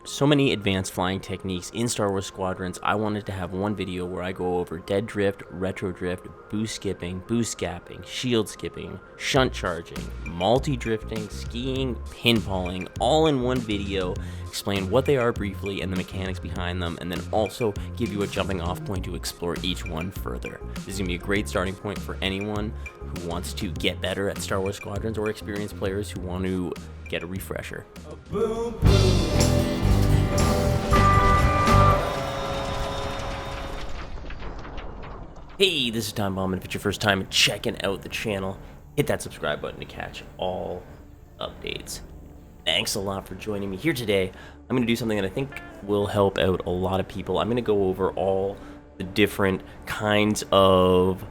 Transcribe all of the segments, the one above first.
so many advanced flying techniques in Star Wars Squadrons, I wanted to have one video where I go over dead drift, retro drift, boost skipping, boost gapping, shield skipping, shunt charging, multi-drifting, skiing, pinballing, all in one video, explain what they are briefly and the mechanics behind them, and then also give you a jumping off point to explore each one further. This is going to be a great starting point for anyone who wants to get better at Star Wars Squadrons or experienced players who want to get a refresher. Boom, boom. Hey, this is Time Bomb, and if it's your first time checking out the channel, hit that subscribe button to catch all updates. Thanks a lot for joining me here today. I'm going to do something that I think will help out a lot of people. I'm going to go over all the different kinds of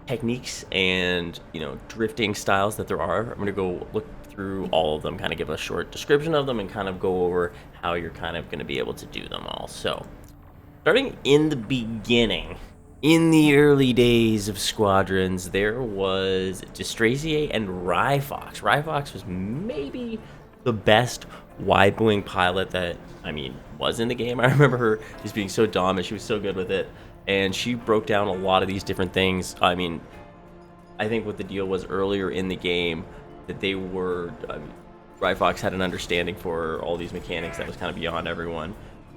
techniques and, drifting styles that there are. I'm going to go look through all of them, kind of give a short description of them, and kind of go over how you're kind of going to be able to do them all. So, starting in the beginning, in the early days of Squadrons, there was Driftipedia and Rhifox. Rhifox was maybe the best wide-wing pilot that, was in the game. I remember her just being so dominant. She was so good with it, and she broke down a lot of these different things. I think what the deal was earlier in the game, that they were, Rhifox had an understanding for all these mechanics that was kind of beyond everyone,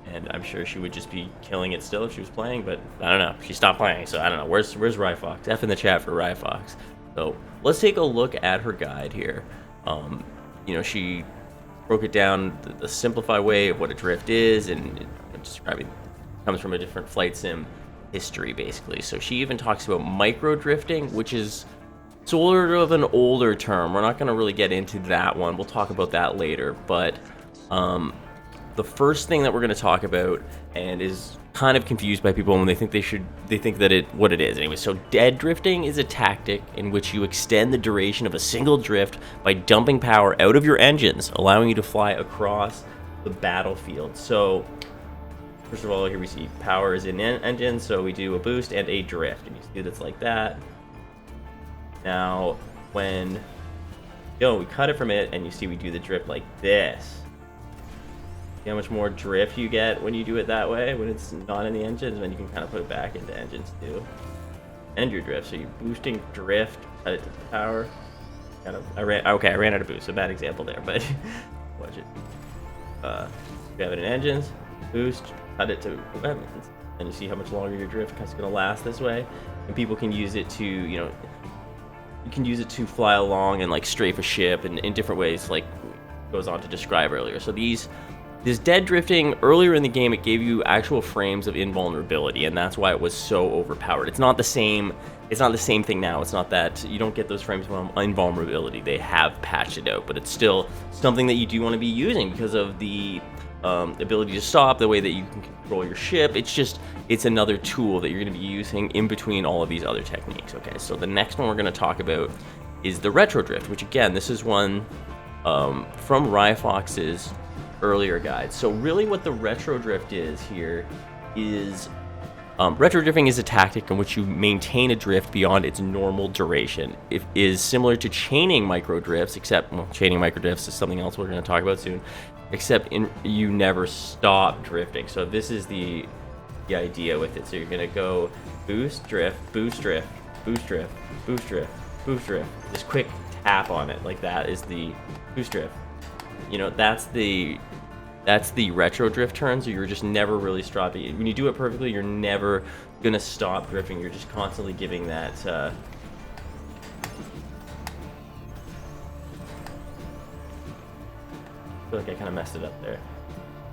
and I'm sure she would just be killing it still if she was playing, but I don't know, she stopped playing, so I don't know. Where's Rhifox? F in the chat for Rhifox. So let's take a look at her guide here. She broke it down the simplified way of what a drift is, and describing it comes from a different flight sim history, basically. So she even talks about micro drifting, which is sort of an older term. We're not going to really get into that one. We'll talk about that later. But the first thing that we're going to talk about, and is kind of confused by people when they think what it is anyway. So dead drifting is a tactic in which you extend the duration of a single drift by dumping power out of your engines, allowing you to fly across the battlefield. So first of all, here we see power is in engine, so we do a boost and a drift, and you see that's like that. Now, when we cut it from it, and you see we do the drift like this. See how much more drift you get when you do it that way, when it's not in the engines, and then you can kind of put it back into engines too. End your drift, so you're boosting drift, cut it to power. I ran out of boost, so bad example there, but watch it. You have it in engines, boost, cut it to weapons, and you see how much longer your drift is going to last this way. And people can use it to, you can use it to fly along and like strafe a ship in different ways, like goes on to describe earlier. So this dead drifting, earlier in the game, it gave you actual frames of invulnerability, and that's why it was so overpowered. It's not the same thing now. It's not that you don't get those frames of invulnerability. They have patched it out, but it's still something that you do want to be using because of the ability to stop, the way that you can control your ship. It's another tool that you're going to be using in between all of these other techniques. Okay, so the next one we're going to talk about is the retro drift, which again, this is one from Rhifox's earlier guide. So really what the retro drift is here is retro drifting is a tactic in which you maintain a drift beyond its normal duration. It is similar to chaining micro drifts, except chaining micro drifts is something else we're going to talk about soon, except you never stop drifting. So this is the idea with it. So you're going to go boost drift, boost drift, boost drift, boost drift, boost drift. Just quick tap on it like that is the boost drift. That's the retro drift turn, so you're just never really stopping. When you do it perfectly, you're never gonna stop drifting. You're just constantly giving that I feel like I kind of messed it up there,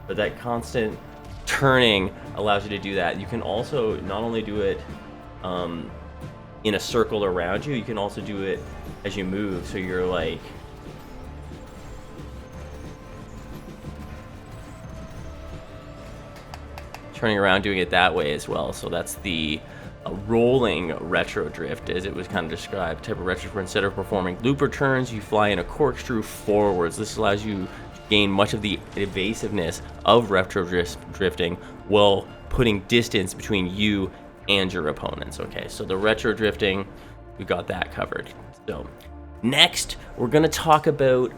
but that constant turning allows you to do that. You can also not only do it in a circle around you can also do it as you move, so you're like turning around, doing it that way as well. So that's the rolling retro drift, as it was kind of described. Type of retro drift, instead of performing looper turns, you fly in a corkscrew forwards. This allows you to gain much of the evasiveness of retro drifting while putting distance between you and your opponents. Okay, so the retro drifting, we got that covered. So next, we're going to talk about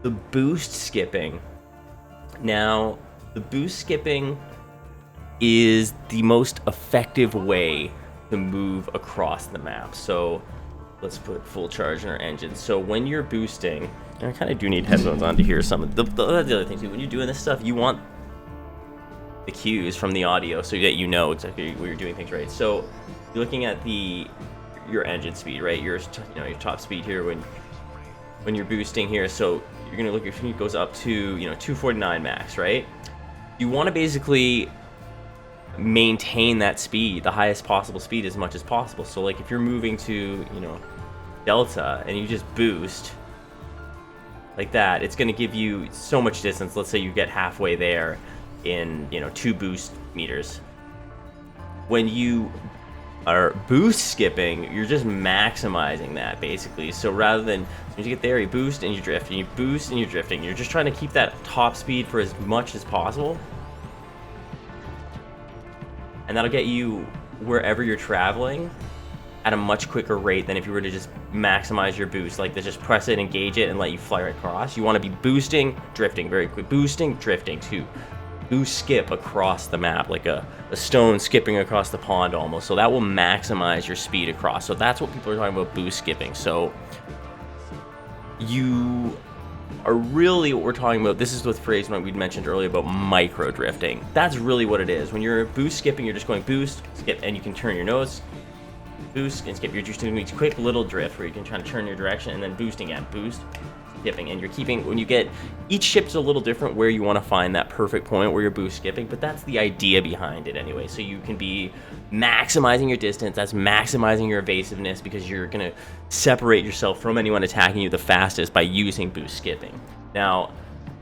the boost skipping. Now, the boost skipping is the most effective way to move across the map. So let's put full charge in our engine. So when you're boosting, and I kind of do need headphones on to hear some of the other thing too. When you're doing this stuff, you want the cues from the audio so that you know exactly where you're doing things right. So you're looking at your engine speed, right? Your top speed here when you're boosting here. So you're gonna look, it goes up to 249 max, right? You want to basically maintain that speed, the highest possible speed, as much as possible. So like if you're moving to delta and you just boost like that, it's going to give you so much distance. Let's say you get halfway there in 2 boost meters. When you are boost skipping, you're just maximizing that basically. So rather than, as soon as you get there, you boost and you drift, and you boost and you're drifting. You're just trying to keep that top speed for as much as possible, and that'll get you wherever you're traveling at a much quicker rate than if you were to just maximize your boost, like to just press it, engage it, and let you fly right across. You want to be boosting, drifting very quick, boosting, drifting to boost skip across the map, like a stone skipping across the pond almost. So that will maximize your speed across. So that's what people are talking about, boost skipping. So you are really, what we're talking about, this is the phrase we mentioned earlier about micro drifting. That's really what it is. When you're boost skipping, you're just going boost, skip, and you can turn your nose, boost, and skip. You're just doing these quick little drift where you can try to turn your direction and then boosting again, boost, skipping. And you're keeping, when you get, each ship's a little different where you want to find that perfect point where you're boost skipping, but that's the idea behind it anyway. So you can be maximizing your distance, that's maximizing your evasiveness, because you're going to separate yourself from anyone attacking you the fastest by using boost skipping. Now,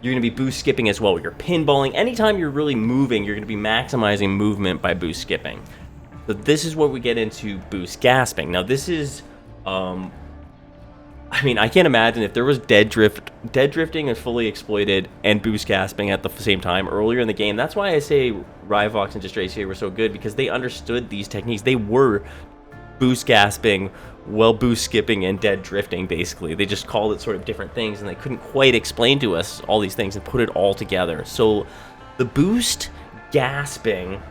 you're going to be boost skipping as well. You're pinballing. Anytime you're really moving, you're going to be maximizing movement by boost skipping. So this is where we get into boost gasping. Now this is, I mean, I can't imagine if there was dead drifting and fully exploited and boost gasping at the same time earlier in the game. That's why I say Rhifox and Driftipedia were so good, because they understood these techniques. They were boost gasping, well, boost skipping, and dead drifting, basically. They just called it sort of different things, and they couldn't quite explain to us all these things and put it all together. So the boost gasping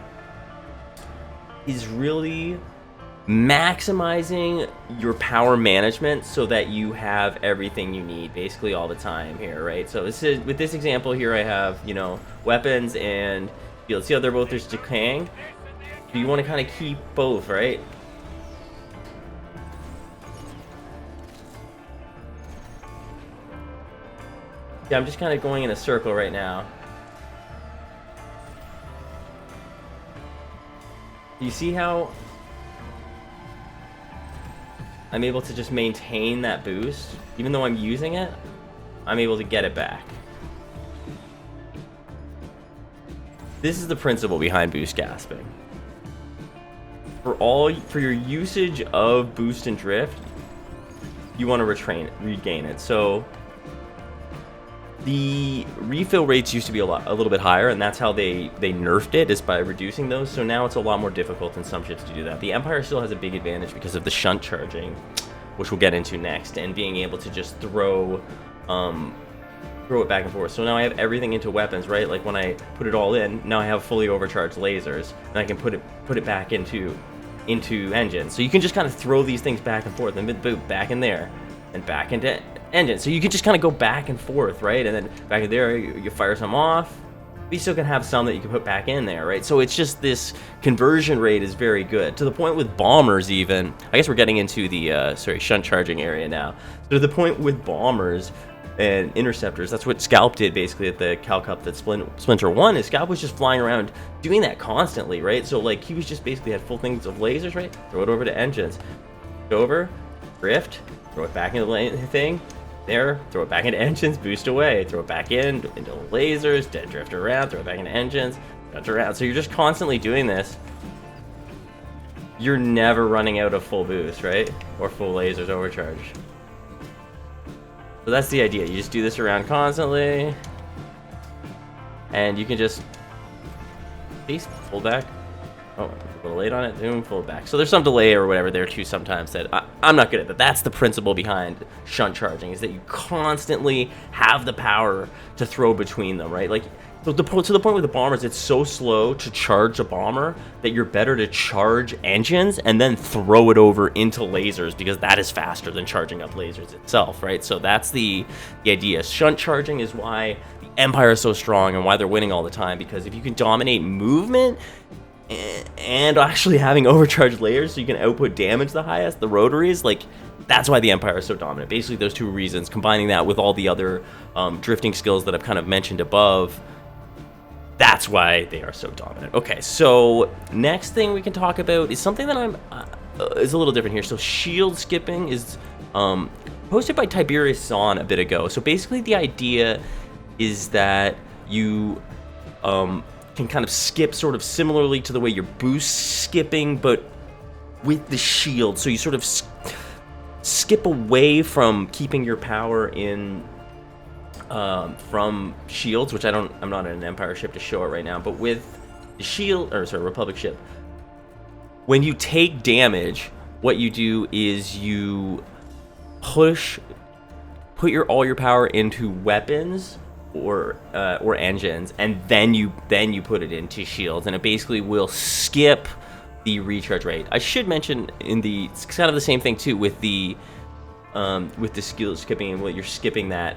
is really maximizing your power management so that you have everything you need basically all the time here, right? So this is, with this example here, I have weapons and field. See how they're both just decaying? You want to kind of keep both, right? Yeah, I'm just kind of going in a circle right now. You see how I'm able to just maintain that boost? Even though I'm using it, I'm able to get it back. This is the principle behind boost gasping. For your usage of boost and drift, you want to regain it. So the refill rates used to be a little bit higher, and that's how they nerfed it, is by reducing those. So now it's a lot more difficult in some ships to do that. The Empire still has a big advantage because of the shunt charging, which we'll get into next, and being able to just throw it back and forth. So now I have everything into weapons, right? Like when I put it all in, now I have fully overcharged lasers, and I can put it back into engines. So you can just kind of throw these things back and forth, and boot back in there, and back into engine. So you can just kind of go back and forth, right? And then back in there, you fire some off. But you still can have some that you can put back in there, right? So it's just this conversion rate is very good. To the point with bombers even, I guess we're getting into the, shunt charging area now. So to the point with bombers and interceptors, that's what Scalp did basically at the Cal Cup that Splinter won, is Scalp was just flying around doing that constantly, right? So like he was just basically had full things of lasers, right? Throw it over to engines. Over, drift, throw it back into the thing. There, throw it back into engines, boost away, throw it back into lasers, dead drift around, throw it back into engines, drift around. So you're just constantly doing this. You're never running out of full boost, right? Or full lasers overcharge. So that's the idea. You just do this around constantly, and you can just pull back. Oh, a little late on it. Zoom, pull it back. So there's some delay or whatever there too sometimes that I'm not good at that. That's the principle behind shunt charging, is that you constantly have the power to throw between them, right? Like So to the point with the bombers, it's so slow to charge a bomber that you're better to charge engines and then throw it over into lasers, because that is faster than charging up lasers itself, right? So that's the idea. Shunt charging is why the Empire is so strong and why they're winning all the time, because if you can dominate movement and actually having overcharged layers so you can output damage the highest, the rotaries, like, that's why the Empire is so dominant. Basically, those two reasons, combining that with all the other drifting skills that I've kind of mentioned above, that's why they are so dominant. Okay, so next thing we can talk about is something that is a little different here. So shield skipping is posted by Tiberius Zahn a bit ago. So basically the idea is that you can kind of skip sort of similarly to the way you're boost skipping, but with the shield. So you sort of skip away from keeping your power in from shields, which I'm not in an Empire ship to show it right now, but with the shield, or sorry, Republic ship, when you take damage, what you do is you put all your power into weapons or engines, and then you put it into shields, and it basically will skip the recharge rate. I should mention it's kind of the same thing too with the skill skipping, and what you're skipping that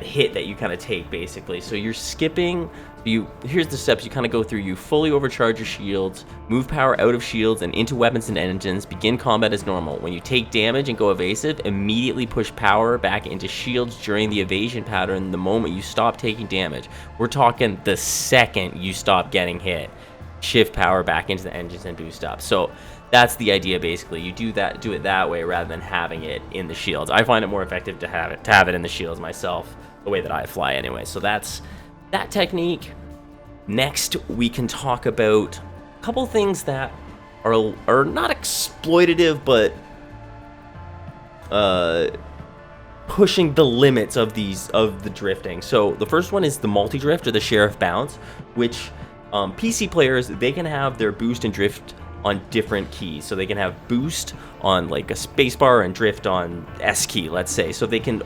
hit that you kind of take, basically. So you're skipping, here's the steps you kind of go through. You fully overcharge your shields, move power out of shields and into weapons and engines, begin combat as normal. When you take damage and go evasive, immediately push power back into shields during the evasion pattern the moment you stop taking damage. We're talking the second you stop getting hit. Shift power back into the engines and boost up. So that's the idea, basically. You do it that way rather than having it in the shields. I find it more effective to have it in the shields myself, the way that I fly anyway. So that's that technique. Next, we can talk about a couple things that are not exploitative, but pushing the limits of the drifting. So the first one is the multi-drift, or the Sheriff Bounce, which PC players, they can have their boost and drift on different keys. So they can have boost on like a spacebar and drift on S key, let's say. So they can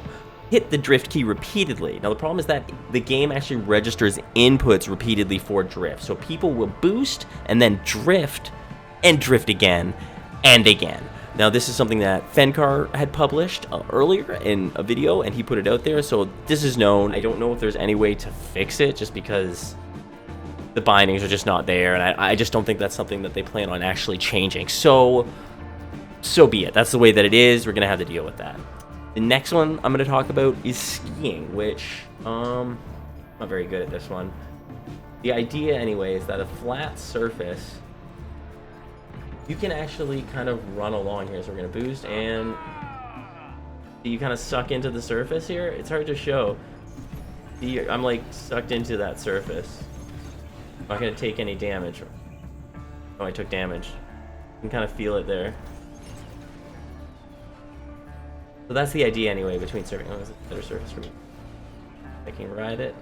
hit the drift key repeatedly. Now the problem is that the game actually registers inputs repeatedly for drift. So people will boost and then drift again and again. Now this is something that Fencar had published earlier in a video, and he put it out there. So this is known. I don't know if there's any way to fix it, just because the bindings are just not there, and I just don't think that's something that they plan on actually changing. So be it. That's the way that it is. We're gonna have to deal with that. The next one I'm gonna talk about is skiing, which I'm not very good at this one. The idea anyway is that a flat surface, you can actually kind of run along here. So we're gonna boost, and you kind of suck into the surface here. It's hard to show. I'm like sucked into that surface. I'm not going to take any damage. Oh, I took damage. You can kind of feel it there. So that's the idea anyway, between surfing. Oh, is it a better surface for me? I can ride it.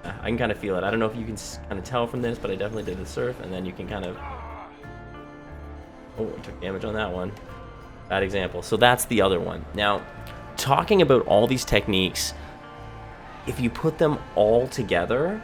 I can kind of feel it. I don't know if you can kind of tell from this, but I definitely did the surf, and then you can kind of... Oh, I took damage on that one. Bad example. So that's the other one. Now, talking about all these techniques, if you put them all together...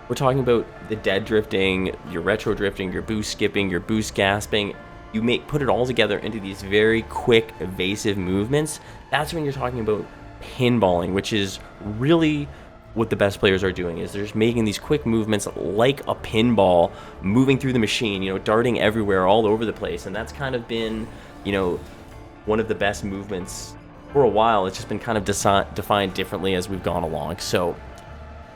We're talking about the dead drifting, your retro drifting, your boost skipping, your boost gasping. You put it all together into these very quick, evasive movements. That's when you're talking about pinballing, which is really what the best players are doing. Is they're just making these quick movements like a pinball, moving through the machine, darting everywhere, all over the place. And that's kind of been, one of the best movements for a while. It's just been kind of defined differently as we've gone along. So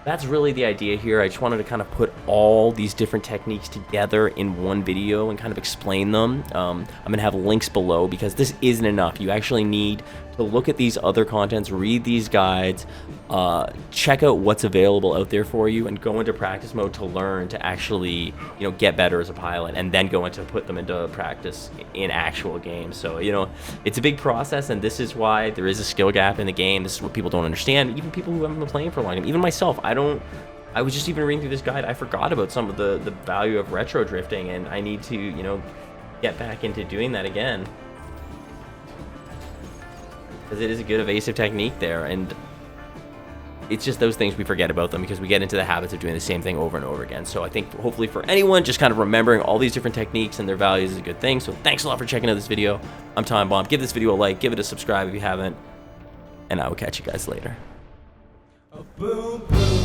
that's really the idea here. I just wanted to kind of put all these different techniques together in one video and kind of explain them. I'm going to have links below, because this isn't enough. You actually need to look at these other contents, read these guides, check out what's available out there for you, and go into practice mode to learn to actually, get better as a pilot, and then go into put them into practice in actual games. So, it's a big process, and this is why there is a skill gap in the game. This is what people don't understand. Even people who haven't been playing for a long time, even myself, I was just even reading through this guide, I forgot about some of the value of retro drifting, and I need to, get back into doing that again. Because it is a good evasive technique there, and it's just those things we forget about them because we get into the habits of doing the same thing over and over again. So I think hopefully for anyone, just kind of remembering all these different techniques and their values is a good thing. So thanks a lot for checking out this video. I'm Time Bomb. Give this video a like, give it a subscribe if you haven't, and I will catch you guys later. Boom, boom.